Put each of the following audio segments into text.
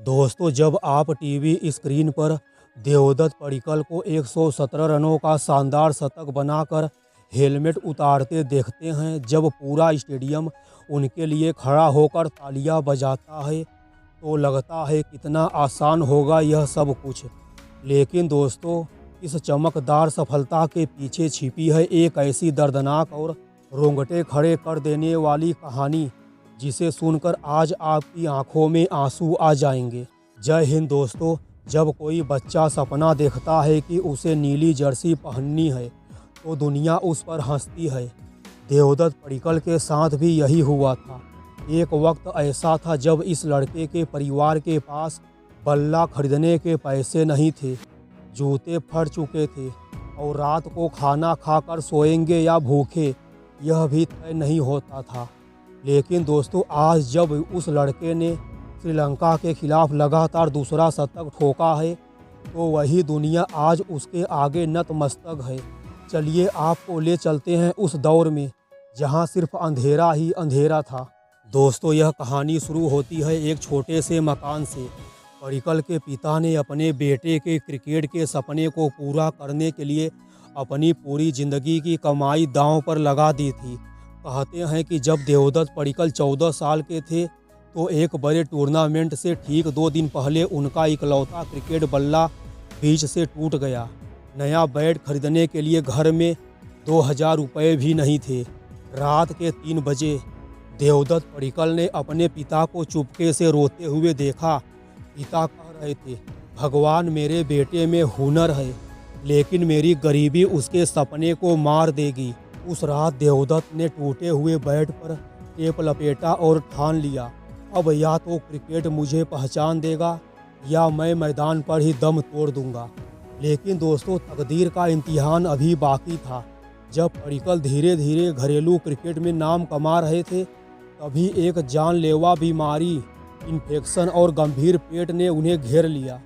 दोस्तों, जब आप टीवी स्क्रीन पर देवदत्त पडिक्कल को 117 रनों का शानदार शतक बनाकर हेलमेट उतारते देखते हैं, जब पूरा स्टेडियम उनके लिए खड़ा होकर तालियां बजाता है, तो लगता है कितना आसान होगा यह सब कुछ। लेकिन दोस्तों, इस चमकदार सफलता के पीछे छिपी है एक ऐसी दर्दनाक और रोंगटे खड़े कर देने वाली कहानी, जिसे सुनकर आज आपकी आंखों में आंसू आ जाएंगे। जय हिंद दोस्तों। जब कोई बच्चा सपना देखता है कि उसे नीली जर्सी पहननी है, तो दुनिया उस पर हंसती है। देवदत्त पडिक्कल के साथ भी यही हुआ था। एक वक्त ऐसा था जब इस लड़के के परिवार के पास बल्ला खरीदने के पैसे नहीं थे, जूते फट चुके थे और रात को खाना खाकर सोएंगे या भूखे, यह भी तय नहीं होता था। लेकिन दोस्तों, आज जब उस लड़के ने श्रीलंका के खिलाफ लगातार दूसरा शतक ठोका है, तो वही दुनिया आज उसके आगे नतमस्तक है। चलिए आपको ले चलते हैं उस दौर में जहां सिर्फ अंधेरा ही अंधेरा था। दोस्तों, यह कहानी शुरू होती है एक छोटे से मकान से। पडिक्कल के पिता ने अपने बेटे के क्रिकेट के सपने को पूरा करने के लिए अपनी पूरी ज़िंदगी की कमाई दांव पर लगा दी थी। कहते हैं कि जब देवदत्त पडिक्कल 14 साल के थे, तो एक बड़े टूर्नामेंट से ठीक 2 दिन पहले उनका इकलौता क्रिकेट बल्ला बीच से टूट गया। नया बैट खरीदने के लिए घर में 2000 रुपये भी नहीं थे। रात के 3 बजे देवदत्त पडिक्कल ने अपने पिता को चुपके से रोते हुए देखा। पिता कह रहे थे, भगवान, मेरे बेटे में हुनर है, लेकिन मेरी गरीबी उसके सपने को मार देगी। उस रात देवदत्त ने टूटे हुए बैट पर टेप लपेटा और ठान लिया, अब या तो क्रिकेट मुझे पहचान देगा या मैं मैदान पर ही दम तोड़ दूंगा। लेकिन दोस्तों, तकदीर का इम्तिहान अभी बाकी था। जब पडिक्कल धीरे धीरे घरेलू क्रिकेट में नाम कमा रहे थे, तभी एक जानलेवा बीमारी, इन्फेक्शन और गंभीर पेट ने उन्हें घेर लिया।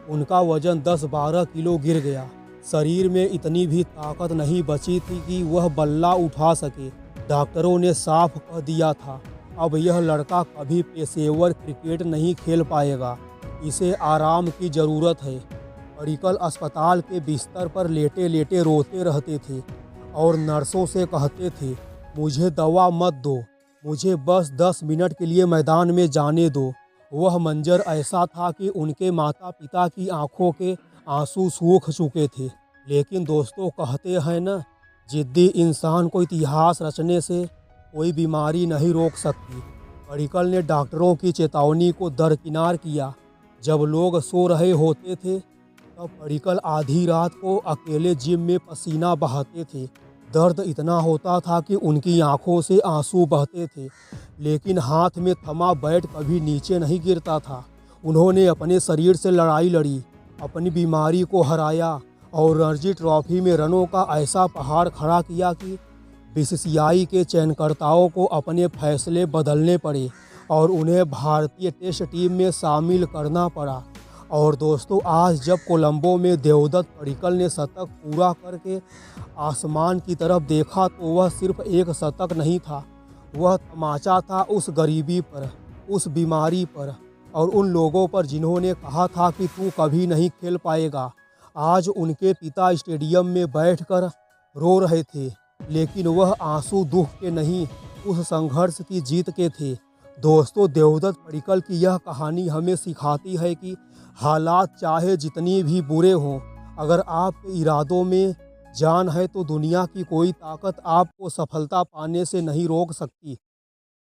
उनका वजन 10-12 किलो गिर गया। शरीर में इतनी भी ताकत नहीं बची थी कि वह बल्ला उठा सके। डॉक्टरों ने साफ कह दिया था, अब यह लड़का कभी पेशेवर क्रिकेट नहीं खेल पाएगा, इसे आराम की ज़रूरत है। पडिक्कल अस्पताल के बिस्तर पर लेटे लेटे रोते रहते थे और नर्सों से कहते थे, मुझे दवा मत दो, मुझे बस 10 मिनट के लिए मैदान में जाने दो। वह मंजर ऐसा था कि उनके माता पिता की आंखों के आंसू सूख चुके थे। लेकिन दोस्तों, कहते हैं न, जिद्दी इंसान को इतिहास रचने से कोई बीमारी नहीं रोक सकती। पडिक्कल ने डॉक्टरों की चेतावनी को दरकिनार किया। जब लोग सो रहे होते थे, तब पडिक्कल आधी रात को अकेले जिम में पसीना बहाते थे। दर्द इतना होता था कि उनकी आंखों से आंसू बहते थे, लेकिन हाथ में थमा बैट कभी नीचे नहीं गिरता था। उन्होंने अपने शरीर से लड़ाई लड़ी, अपनी बीमारी को हराया और रणजी ट्रॉफी में रनों का ऐसा पहाड़ खड़ा किया कि बीसीसीआई के चयनकर्ताओं को अपने फैसले बदलने पड़े और उन्हें भारतीय टेस्ट टीम में शामिल करना पड़ा। और दोस्तों, आज जब कोलंबो में देवदत्त पडिक्कल ने शतक पूरा करके आसमान की तरफ देखा, तो वह सिर्फ एक शतक नहीं था, वह तमाचा था उस गरीबी पर, उस बीमारी पर और उन लोगों पर जिन्होंने कहा था कि तू कभी नहीं खेल पाएगा। आज उनके पिता स्टेडियम में बैठकर रो रहे थे, लेकिन वह आंसू दुख के नहीं, उस संघर्ष की जीत के थे। दोस्तों, देवदत्त पडिक्कल की यह कहानी हमें सिखाती है कि हालात चाहे जितनी भी बुरे हों, अगर आपके इरादों में जान है, तो दुनिया की कोई ताकत आपको सफलता पाने से नहीं रोक सकती।